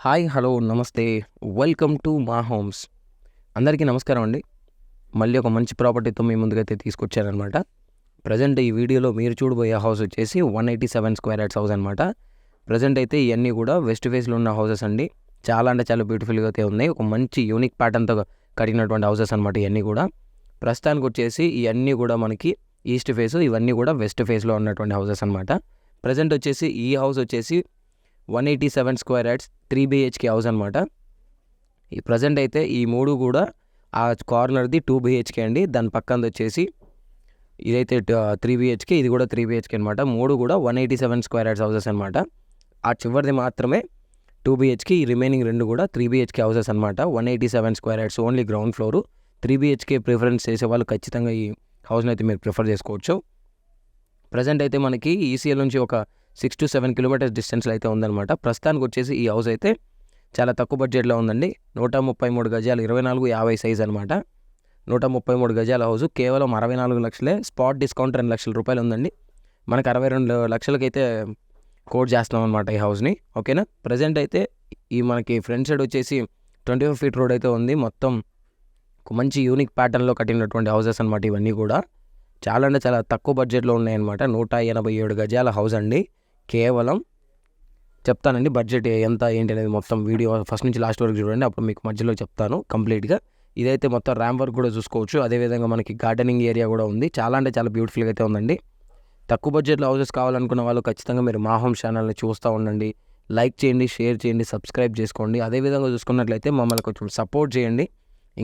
Hi hello నమస్తే welcome to మా homes. అందరికీ నమస్కారం అండి. మళ్ళీ ఒక మంచి ప్రాపర్టీతో మీ ముందుకైతే తీసుకొచ్చారనమాట. ప్రజెంట్ ఈ వీడియోలో మీరు చూడబోయే హౌస్ వచ్చేసి 187 స్క్వేర్ యార్డ్స్ హౌస్ అనమాట. ప్రజెంట్ అయితే ఇవన్నీ కూడా వెస్ట్ ఫేస్లో ఉన్న హౌసెస్ అండి. చాలా అంటే చాలా బ్యూటిఫుల్గా అయితే ఉన్నాయి. ఒక మంచి యూనిక్ ప్యాటర్న్తో కట్టినటువంటి హౌసెస్ అనమాట ఇవన్నీ కూడా. ప్రస్తుతానికి వచ్చేసి ఇవన్నీ కూడా మనకి ఈస్ట్ ఫేస్, ఇవన్నీ కూడా వెస్ట్ ఫేస్లో ఉన్నటువంటి హౌసెస్ అనమాట. ప్రజెంట్ వచ్చేసి ఈ హౌస్ వచ్చేసి 187 స్క్వేర్ యార్డ్స్ 3 BHK హౌస్ అనమాట. ఈ ప్రజెంట్ అయితే ఈ మూడు కూడా ఆ కార్నర్ది 2 BHK అండి. దాని పక్కనది వచ్చేసి ఇదైతే 3 BHK, ఇది కూడా 3 BHK అనమాట. మూడు కూడా 187 స్క్వేర్ యార్డ్స్ హౌసెస్ అనమాట. ఆ చివరిది మాత్రమే 2 BHK, ఈ రిమైనింగ్ రెండు కూడా 3 BHK హౌసెస్ అనమాట. 187 square yards only ground floor. 3 BHK preference చేసే వాళ్ళు ఖచ్చితంగా ఈ హౌస్ని అయితే మీరు ప్రిఫర్ చేసుకోవచ్చు. ప్రజెంట్ అయితే మనకి ఈసీఎల్ నుంచి ఒక 6 to 7 కిలోమీటర్స్ డిస్టెన్స్లో అయితే ఉందన్నమాట. ప్రస్తుతానికి వచ్చేసి ఈ హౌస్ అయితే చాలా తక్కువ బడ్జెట్లో ఉందండి. 133 గజాలు, 24-50 సైజ్ అనమాట. 133 గజాల హౌస్ కేవలం 64 లక్షలే. స్పాట్ డిస్కౌంట్ 2 లక్షల రూపాయలు ఉందండి. మనకు 62 లక్షలకైతే కోట్ చేస్తున్నాం అనమాట ఈ హౌస్ని. ఓకేనా. ప్రజెంట్ అయితే ఈ మనకి ఫ్రంట్ సైడ్ వచ్చేసి 25 feet రోడ్ అయితే ఉంది. మొత్తం ఒక మంచి యూనిక్ ప్యాటర్న్లో కట్టినటువంటి హౌసెస్ అనమాట ఇవన్నీ కూడా. చాలా అంటే చాలా తక్కువ బడ్జెట్లో ఉన్నాయన్నమాట. 187 గజాల హౌస్ అండి. కేవలం చెప్తానండి బడ్జెట్ ఎంత ఏంటి అనేది మొత్తం వీడియో ఫస్ట్ నుంచి లాస్ట్ వరకు చూడండి, అప్పుడు మీకు మధ్యలో చెప్తాను కంప్లీట్గా. ఇదైతే మొత్తం ర్యాంప్ వర్క్ కూడా చూసుకోవచ్చు. అదేవిధంగా మనకి గార్డెనింగ్ ఏరియా కూడా ఉంది. చాలా అంటే చాలా బ్యూటిఫుల్గా అయితే ఉందండి. తక్కువ బడ్జెట్లో హౌసెస్ కావాలనుకున్న వాళ్ళు ఖచ్చితంగా మీరు మా హోమ్ ఛానల్ని చూస్తూ ఉండండి. లైక్ చేయండి, షేర్ చేయండి, సబ్స్క్రైబ్ చేసుకోండి. అదేవిధంగా చూసుకున్నట్లయితే మమ్మల్ని కొంచెం సపోర్ట్ చేయండి.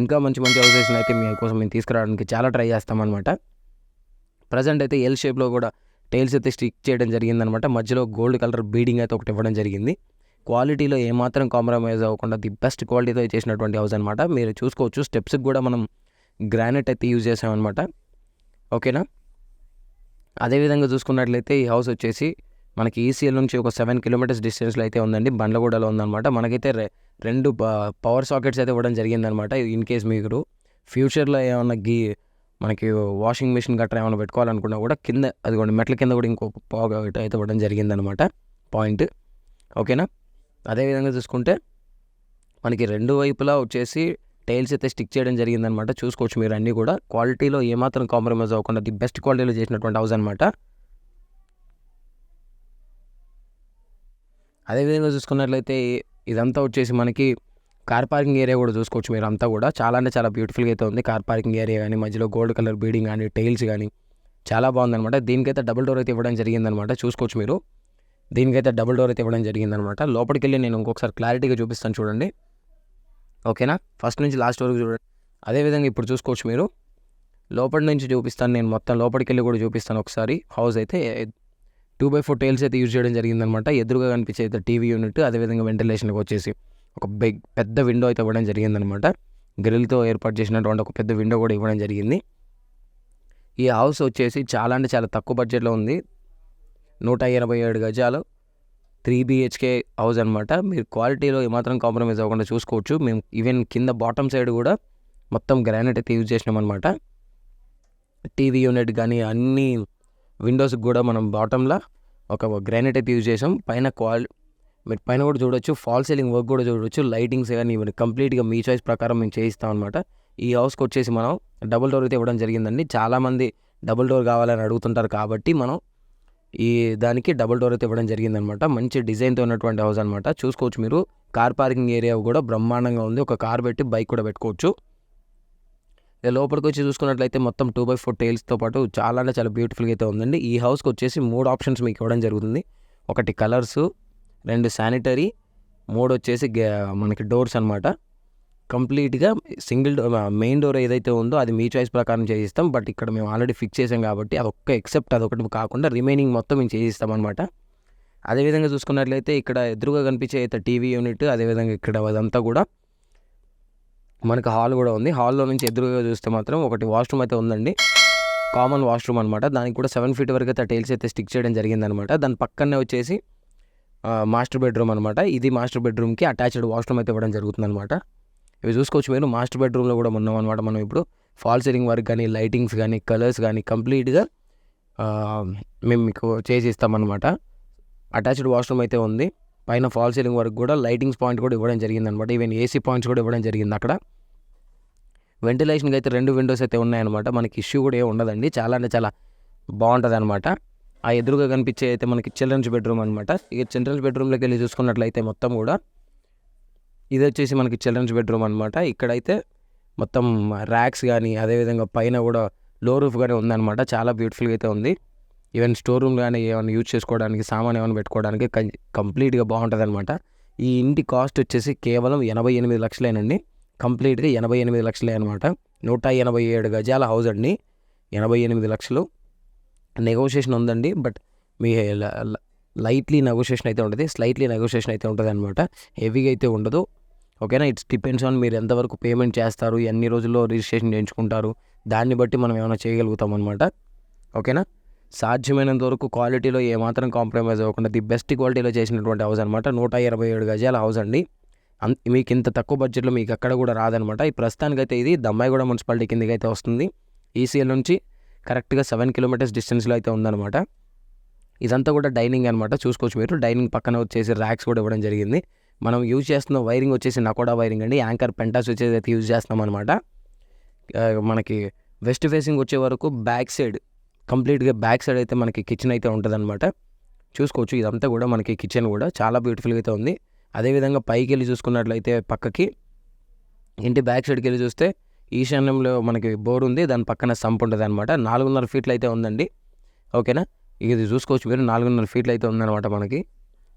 ఇంకా మంచి మంచి హౌసెస్ని అయితే మీకోసం మేము తీసుకురావడానికి చాలా ట్రై చేస్తామన్నమాట. ప్రజెంట్ అయితే ఎల్ షేప్లో కూడా టైల్స్ అయితే స్టిక్ చేయడం జరిగిందనమాట. మధ్యలో గోల్డ్ కలర్ బీడింగ్ అయితే ఒకటి ఇవ్వడం జరిగింది. క్వాలిటీలో ఏమాత్రం కాంప్రమైజ్ అవ్వకుండా ది బెస్ట్ క్వాలిటీతో చేసినటువంటి హౌస్ అనమాట. మీరు చూసుకోవచ్చు, స్టెప్స్కి కూడా మనం గ్రానైట్ అయితే యూజ్ చేసామన్నమాట. ఓకేనా. అదేవిధంగా చూసుకున్నట్లయితే ఈ హౌస్ వచ్చేసి మనకి ఈసీఎల్ నుంచి ఒక 7 kilometers డిస్టెన్స్లో అయితే ఉందండి. బండ్లగూడలో ఉందన్నమాట. మనకైతే 2 పవర్ సాకెట్స్ అయితే ఇవ్వడం జరిగిందనమాట. ఇన్ కేస్ మీరు ఫ్యూచర్లో ఏమన్నా మనకి వాషింగ్ మిషన్ గట్రా ఏమైనా పెట్టుకోవాలనుకున్నా కూడా కింద అదిగోండి మెట్ల కింద కూడా ఇంకో పవర్ అయితే ఇవ్వడం జరిగిందనమాట పాయింట్. ఓకేనా. అదేవిధంగా చూసుకుంటే మనకి రెండు వైపులా వచ్చేసి టైల్స్ అయితే స్టిక్ చేయడం జరిగిందనమాట. చూసుకోవచ్చు మీరు అన్నీ కూడా. క్వాలిటీలో ఏమాత్రం కాంప్రమైజ్ అవ్వకుండా ది బెస్ట్ క్వాలిటీలో చేసినటువంటి హౌస్ అనమాట. అదేవిధంగా చూసుకున్నట్లయితే ఇదంతా వచ్చేసి మనకి కార్ పార్కింగ్ ఏరియా కూడా చూసుకోవచ్చు మీరు అంతా కూడా. చాలా అంటే చాలా బ్యూటిఫుల్గా అయితే ఉంది. కార్ పార్కింగ్ ఏరియా కానీ, మధ్యలో గోల్డ్ కలర్ బీడింగ్ కానీ, టైల్స్ కానీ చాలా బాగుందనమాట. దీనికైతే డబుల్ డోర్ అయితే ఇవ్వడం జరిగిందనమాట. చూసుకోవచ్చు మీరు. దీనికైతే డబుల్ డోర్ అయితే ఇవ్వడం జరిగిందనమాట. లోపలికి వెళ్ళి నేను ఇంకొకసారి క్లారిటీగా చూపిస్తాను చూడండి. ఓకేనా. ఫస్ట్ నుంచి లాస్ట్ వరకు చూడండి. అదేవిధంగా ఇప్పుడు చూసుకోవచ్చు మీరు. లోపలి నుంచి చూపిస్తాను నేను, మొత్తం లోపలికి వెళ్ళి కూడా చూపిస్తాను ఒకసారి. హౌస్ అయితే 2x4 టైల్స్ అయితే యూజ్ చేయడం జరిగిందనమాట. ఎదురుగా కనిపించే అయితే టీవీ యూనిట్, అదేవిధంగా వెంటిలేషన్కి వచ్చేసి ఒక పెద్ద విండో అయితే ఇవ్వడం జరిగిందనమాట. గ్రిల్తో ఏర్పాటు చేసినటువంటి ఒక పెద్ద విండో కూడా ఇవ్వడం జరిగింది. ఈ హౌస్ వచ్చేసి చాలా అంటే చాలా తక్కువ బడ్జెట్లో ఉంది. 187 గజాలు 3 BHK హౌస్ అనమాట. మీరు క్వాలిటీలో ఏమాత్రం కాంప్రమైజ్ అవ్వకుండా చూసుకోవచ్చు. మేము ఈవెన్ కింద బాటమ్ సైడ్ కూడా మొత్తం గ్రానైట్ అయితే యూజ్ చేసినామన్నమాట. టీవీ యూనిట్ కానీ అన్ని విండోస్కి కూడా మనం బాటంలో ఒక గ్రానైట్ అయితే యూజ్ చేసాం. మీరు పైన కూడా చూడొచ్చు, ఫాల్ సీలింగ్ వర్క్ కూడా చూడొచ్చు. లైటింగ్స్ కానీ ఇవన్నీ కంప్లీట్గా మీ చాయిస్ ప్రకారం మేము చేయిస్తాం అనమాట. ఈ హౌస్కి వచ్చేసి మనం డబుల్ డోర్ అయితే ఇవ్వడం జరిగిందండి. చాలామంది డబుల్ డోర్ కావాలని అడుగుతుంటారు కాబట్టి మనం ఈ దానికి డబుల్ డోర్ అయితే ఇవ్వడం జరిగిందనమాట. మంచి డిజైన్తో ఉన్నటువంటి హౌస్ అనమాట. చూసుకోవచ్చు మీరు. కార్ పార్కింగ్ ఏరియా కూడా బ్రహ్మాండంగా ఉంది. ఒక కార్ పెట్టి బైక్ కూడా పెట్టుకోవచ్చు. లోపలికి వచ్చి చూసుకున్నట్లయితే మొత్తం 2x4 టైల్స్తో పాటు చాలా అంటే చాలా బ్యూటిఫుల్గా అయితే ఉందండి. ఈ హౌస్కి వచ్చేసి 3 ఆప్షన్స్ మీకు ఇవ్వడం జరుగుతుంది. ఒకటి కలర్సు, 2 శానిటరీ, 3 వచ్చేసి మనకి డోర్స్ అనమాట. కంప్లీట్గా సింగిల్ డోర్, మెయిన్ డోర్ ఏదైతే ఉందో అది మీ చాయిస్ ప్రకారం చేయిస్తాం. బట్ ఇక్కడ మేము ఆల్రెడీ ఫిక్స్ చేసాం కాబట్టి అదొకటి కాకుండా రిమైనింగ్ మొత్తం మేము చేయిస్తాం అనమాట. అదేవిధంగా చూసుకున్నట్లయితే ఇక్కడ ఎదురుగా కనిపించే అయితే టీవీ యూనిట్, అదేవిధంగా ఇక్కడ అదంతా కూడా మనకు హాల్ కూడా ఉంది. హాల్లో నుంచి ఎదురుగా చూస్తే మాత్రం ఒకటి వాష్రూమ్ అయితే ఉందండి. కామన్ వాష్రూమ్ అనమాట. దానికి కూడా 7 feet వరకు అయితే టైల్స్ అయితే స్టిక్ చేయడం జరిగిందనమాట. దాని పక్కనే వచ్చేసి మాస్టర్ బెడ్రూమ్ అనమాట. ఇది మాస్టర్ బెడ్రూమ్కి అటాచ్డ్ వాష్రూమ్ అయితే ఇవ్వడం జరుగుతుంది అనమాట. ఇవి చూసుకోవచ్చు మీరు. మాస్టర్ బెడ్రూమ్లో కూడా ఉన్నాం అనమాట మనం ఇప్పుడు. ఫాల్ సీలింగ్ వర్క్ కానీ, లైటింగ్స్ కానీ, కలర్స్ కానీ కంప్లీట్గా మేము మీకు చేసి ఇస్తామన్నమాట. అటాచ్డ్ వాష్రూమ్ అయితే ఉంది. పైన ఫాల్ సీలింగ్ వరకు కూడా లైటింగ్స్ పాయింట్ కూడా ఇవ్వడం జరిగిందనమాట. ఈవెన్ ఏసీ పాయింట్స్ కూడా ఇవ్వడం జరిగింది అక్కడ. వెంటిలేషన్కి అయితే 2 విండోస్ అయితే ఉన్నాయన్నమాట. మనకి ఇష్యూ కూడా ఏమి ఉండదండి. చాలా అంటే చాలా బాగుంటుంది అనమాట. ఆ ఎదురుగా కనిపించే అయితే మనకి చిల్డ్రన్స్ బెడ్రూమ్ అనమాట. ఇక చిల్డ్రన్స్ బెడ్రూమ్లోకి వెళ్ళి చూసుకున్నట్లయితే మొత్తం కూడా ఇది వచ్చేసి మనకి చిల్డ్రన్స్ బెడ్రూమ్ అనమాట. ఇక్కడైతే మొత్తం ర్యాక్స్ కానీ అదేవిధంగా పైన కూడా లో రూఫ్ కానీ ఉందన్నమాట. చాలా బ్యూటిఫుల్గా అయితే ఉంది. ఈవెన్ స్టోర్ రూమ్ కానీ ఏమైనా యూజ్ చేసుకోవడానికి సామాన్ ఏమైనా పెట్టుకోవడానికి కంప్లీట్గా బాగుంటుంది అనమాట. ఈ ఇంటి కాస్ట్ వచ్చేసి కేవలం 88 లక్షలేనండి. కంప్లీట్గా 88 లక్షలే అనమాట. 187 గజాల హౌస్ అండి. 88 లక్షలు. నెగోషియేషన్ ఉందండి. బట్ మీ లైట్లీ నెగోషియేషన్ అయితే ఉంటుంది, స్లైట్లీ నెగోషియేషన్ అయితే ఉంటుంది అనమాట. హెవీగా అయితే ఉండదు. ఓకేనా. ఇట్స్ డిపెండ్స్ ఆన్ మీరు ఎంతవరకు పేమెంట్ చేస్తారు, ఎన్ని రోజుల్లో రిజిస్ట్రేషన్ చేయించుకుంటారు, దాన్ని బట్టి మనం ఏమైనా చేయగలుగుతాం అనమాట. ఓకేనా. సాధ్యమైనంత వరకు క్వాలిటీలో ఏమాత్రం కాంప్రమైజ్ అవ్వకుండా ది బెస్ట్ క్వాలిటీలో చేసినటువంటి హౌస్ అనమాట. 127 గజాల హౌస్ అండి. మీకు ఇంత తక్కువ బడ్జెట్లో మీకు అక్కడ కూడా రాదనమాట. ఈ ప్రస్తుతానికైతే ఇది దమ్మాయిగూడ మున్సిపాలిటీ కిందకి అయితే వస్తుంది. ఈసీఎల్ నుంచి కరెక్ట్గా 7 కిలోమీటర్స్ డిస్టెన్స్లో అయితే ఉందన్నమాట. ఇదంతా కూడా డైనింగ్ అనమాట. చూసుకోవచ్చు మీరు. డైనింగ్ పక్కన వచ్చేసి ర్యాక్స్ కూడా ఇవ్వడం జరిగింది. మనం యూజ్ చేస్తున్న వైరింగ్ వచ్చేసి నకోడా వైరింగ్ అండి. యాంకర్ పెంటాస్ వచ్చేసి అయితే యూజ్ చేస్తున్నాం అనమాట. మనకి వెస్ట్ ఫేసింగ్ వచ్చే వరకు బ్యాక్ సైడ్ కంప్లీట్గా బ్యాక్ సైడ్ అయితే మనకి కిచెన్ అయితే ఉంటుంది అనమాట. చూసుకోవచ్చు. ఇదంతా కూడా మనకి కిచెన్ కూడా చాలా బ్యూటిఫుల్గా అయితే ఉంది. అదేవిధంగా పైకి వెళ్ళి చూసుకున్నట్లయితే పక్కకి ఇంటి బ్యాక్ సైడ్కి వెళ్ళి చూస్తే ఈశాన్యంలో మనకి బోర్ ఉంది, దాని పక్కన సంప్ ఉంటుంది అనమాట. 4.5 ఫీట్లు అయితే ఉందండి. ఓకేనా. ఇది చూసుకోవచ్చు మీరు. 4.5 ఫీట్లు అయితే ఉందన్నమాట మనకి.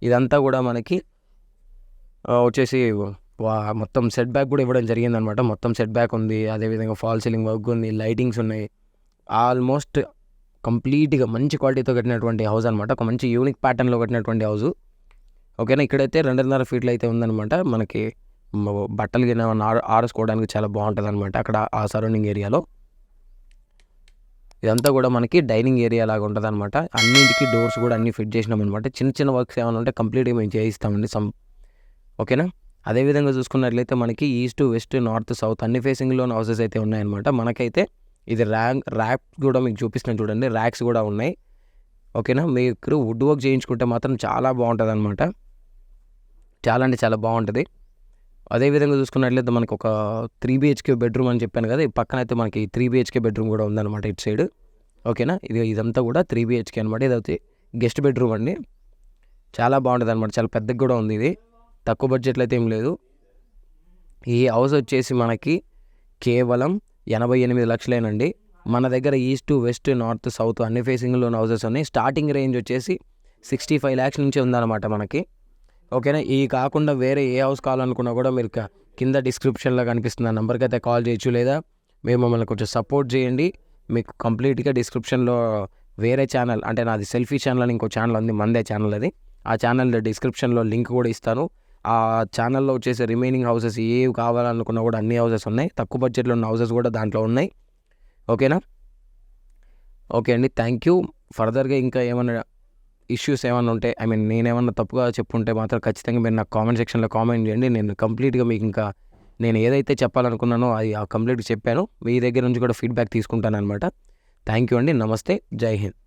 ఇదంతా కూడా మనకి వచ్చేసి మొత్తం సెట్ బ్యాక్ కూడా ఇవ్వడం జరిగిందనమాట. మొత్తం సెట్ బ్యాక్ ఉంది. అదేవిధంగా ఫాల్ సీలింగ్ వర్క్ ఉంది, లైటింగ్స్ ఉన్నాయి. ఆల్మోస్ట్ కంప్లీట్గా మంచి క్వాలిటీతో కట్టినటువంటి హౌస్ అనమాట. ఒక మంచి యూనిక్ ప్యాటర్న్లో కట్టినటువంటి హౌస్. ఓకేనా. ఇక్కడైతే 2.5 ఫీట్లు అయితే ఉందన్నమాట. మనకి బట్టలు గిన ఆరేసుకోవడానికి చాలా బాగుంటుంది అనమాట అక్కడ ఆ సరౌండింగ్ ఏరియాలో. ఇదంతా కూడా మనకి డైనింగ్ ఏరియా లాగా ఉంటుంది అనమాట. అన్నింటికి డోర్స్ కూడా అన్ని ఫిట్ చేసినాం అనమాట. చిన్న చిన్న వర్క్స్ ఏమైనా ఉంటే కంప్లీట్గా మేము చేయిస్తామండి. ఓకేనా. అదేవిధంగా చూసుకున్నట్లయితే మనకి ఈస్ట్, వెస్ట్, నార్త్, సౌత్ అన్ని ఫేసింగ్లోని హౌసెస్ అయితే ఉన్నాయన్నమాట. మనకైతే ఇది ర్యాక్ కూడా మీకు చూపిస్తున్నాను చూడండి. ర్యాక్స్ కూడా ఉన్నాయి. ఓకేనా. మీరు వుడ్ వర్క్ చేయించుకుంటే మాత్రం చాలా బాగుంటుంది అనమాట. చాలా అంటే చాలా బాగుంటుంది. అదేవిధంగా చూసుకున్నట్లయితే మనకు ఒక 3 BHK బెడ్రూమ్ అని చెప్పాను కదా. ఈ పక్కన అయితే మనకి 3 BHK బెడ్రూమ్ కూడా ఉందన్నమాట ఇటు సైడ్. ఓకేనా. ఇదంతా కూడా 3 BHK అనమాట. ఇదైతే గెస్ట్ బెడ్రూమ్ అండి. చాలా బాగుంటుంది అనమాట. చాలా పెద్దగా కూడా ఉంది. ఇది తక్కువ బడ్జెట్లో అయితే ఏం లేదు. ఈ హౌస్ వచ్చేసి మనకి కేవలం 88 లక్షలేనండి. మన దగ్గర ఈస్ట్, వెస్ట్, నార్త్, సౌత్ అన్ని ఫేసింగ్లోని హౌసెస్ ఉన్నాయి. స్టార్టింగ్ రేంజ్ వచ్చేసి 65 lakhs నుంచి ఉందన్నమాట మనకి. ఓకేనా. ఈ కాకుండా వేరే ఏ హౌస్ కావాలనుకున్నా కూడా మీరు కింద డిస్క్రిప్షన్లో కనిపిస్తున్న నెంబర్కి అయితే కాల్ చేయొచ్చు, లేదా మీరు మమ్మల్ని కొంచెం సపోర్ట్ చేయండి. మీకు కంప్లీట్గా డిస్క్రిప్షన్లో వేరే ఛానల్ అంటే నాది సెల్ఫీ ఛానల్ అని ఇంకో ఛానల్ ఉంది, మందే ఛానల్ అది. ఆ ఛానల్ డిస్క్రిప్షన్లో లింక్ కూడా ఇస్తాను. ఆ ఛానల్లో వచ్చేసి రిమైనింగ్ హౌసెస్ ఏవి కావాలనుకున్నా కూడా అన్ని హౌసెస్ ఉన్నాయి. తక్కువ బడ్జెట్లో ఉన్న హౌసెస్ కూడా దాంట్లో ఉన్నాయి. ఓకేనా. ఓకే అండి. Thank you. ఫర్దర్గా ఇంకా ఏమైనా ఇష్యూస్ ఏమైనా ఉంటే నేనేమన్నా తప్పుగా చెప్పుంటే మాత్రం ఖచ్చితంగా మీరు నాకు కామెంట్ సెక్షన్లో కామెంట్ చేయండి. నేను కంప్లీట్గా మీకు ఇంకా నేను ఏదైతే చెప్పాలనుకున్నానో అది కంప్లీట్గా చెప్పాను. మీ దగ్గర నుంచి కూడా ఫీడ్బ్యాక్ తీసుకుంటాను అనమాట. థ్యాంక్ యూ అండి. నమస్తే. జై హింద్.